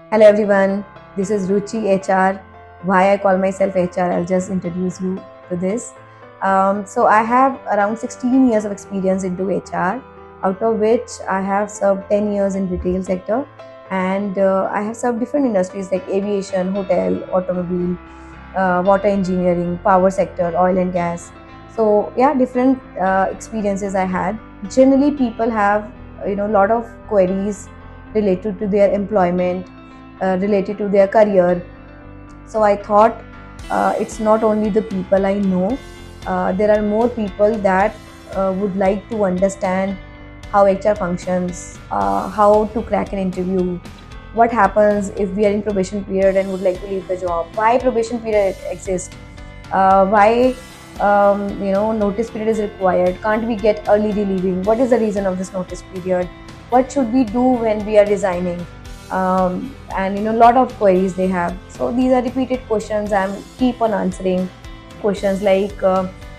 Hello everyone, this is Ruchi HR. Why I call myself HR, I'll just introduce you to this. So I have around 16 years of experience into HR, out of which I have served 10 years in retail sector, and I have served different industries like aviation, hotel, automobile, water engineering, power sector, oil and gas. So yeah, different experiences I had. Generally, people have a lot of queries related to their employment, related to their career. So I thought it's not only the people I know, there are more people that would like to understand how HR functions, how to crack an interview, what happens if we are in probation period and would like to leave the job, why probation period exists, why notice period is required, can't we get early relieving, what is the reason of this notice period, what should we do when we are resigning, and a lot of queries they have. So these are repeated questions. I'm keep on answering questions like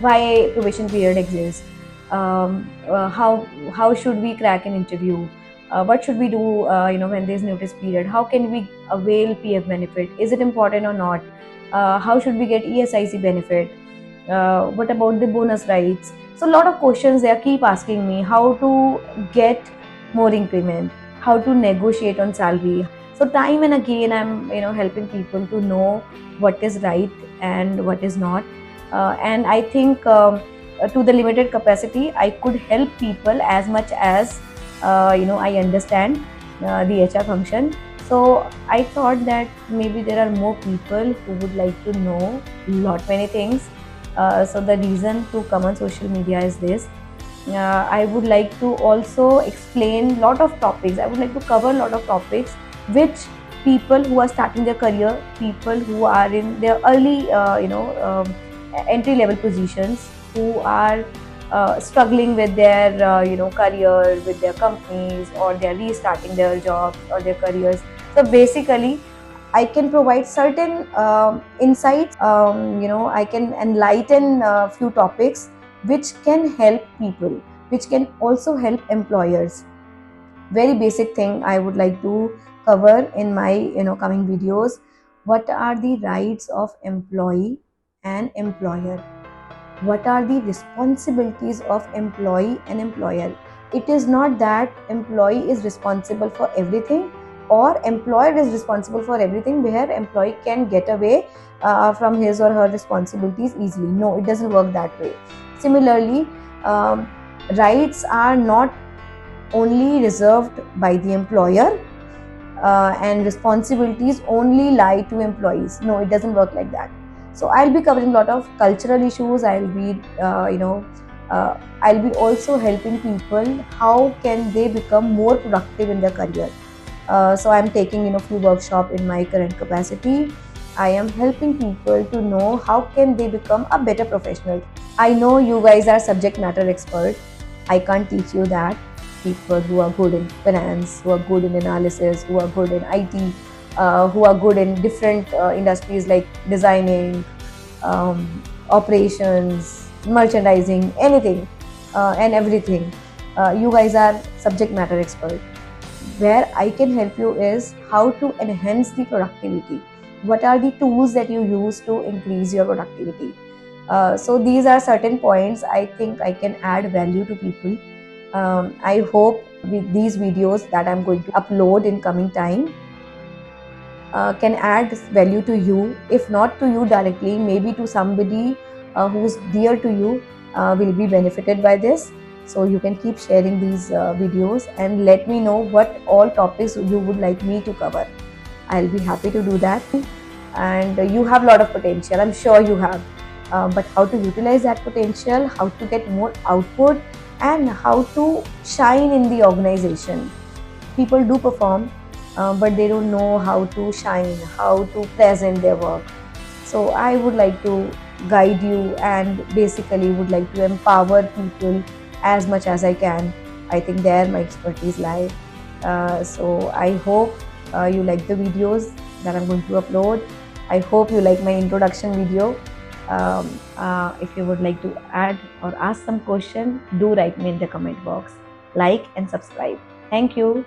why probation period exists, how should we crack an interview, what should we do when there's notice period, how can we avail PF benefit, is it important or not, how should we get ESIC benefit, what about the bonus rights. So a lot of questions they are keep asking me, how to get more increment, how to negotiate on salary. So time and again I'm helping people to know what is right and what is not, and I think to the limited capacity I could help people as much as I understand the HR function. So I thought that maybe there are more people who would like to know lot many things. So the reason to come on social media is this. I would like to also explain lot of topics. I would like to cover a lot of topics which people who are starting their career, people who are in their early, entry level positions, who are struggling with their, career, with their companies, or they are restarting their jobs or their careers. So basically, I can provide certain insights. I can enlighten a few topics which can help people, which can also help employers. Very basic thing I would like to cover in my coming videos. What are the rights of employee and employer? What are the responsibilities of employee and employer? It is not that employee is responsible for everything or employer is responsible for everything, where employee can get away from his or her responsibilities easily. No, it doesn't work that way. Similarly, rights are not only reserved by the employer, and responsibilities only lie to employees. No, it doesn't work like that. So I'll be covering a lot of cultural issues. I'll be also helping people how can they become more productive in their career. So I'm taking few workshop in my current capacity. I am helping people to know how can they become a better professional. I know you guys are subject matter expert. I can't teach you that. People who are good in finance, who are good in analysis, who are good in IT, who are good in different industries like designing, operations, merchandising, anything and everything. You guys are subject matter expert. Where I can help you is how to enhance the productivity. What are the tools that you use to increase your productivity? So these are certain points I think I can add value to people. I hope with these videos that I'm going to upload in coming time can add value to you. If not to you directly, maybe to somebody who's dear to you will be benefited by this. So you can keep sharing these videos and let me know what all topics you would like me to cover. I'll be happy to do that. And you have a lot of potential, I'm sure you have. But how to utilize that potential, how to get more output, and how to shine in the organization. People do perform, but they don't know how to shine, how to present their work. So I would like to guide you and basically would like to empower people as much as I can. I think there my expertise lie. So I hope you like the videos that I'm going to upload. I hope you like my introduction video. If you would like to add or ask some question, do write me in the comment box. Like and subscribe. Thank you.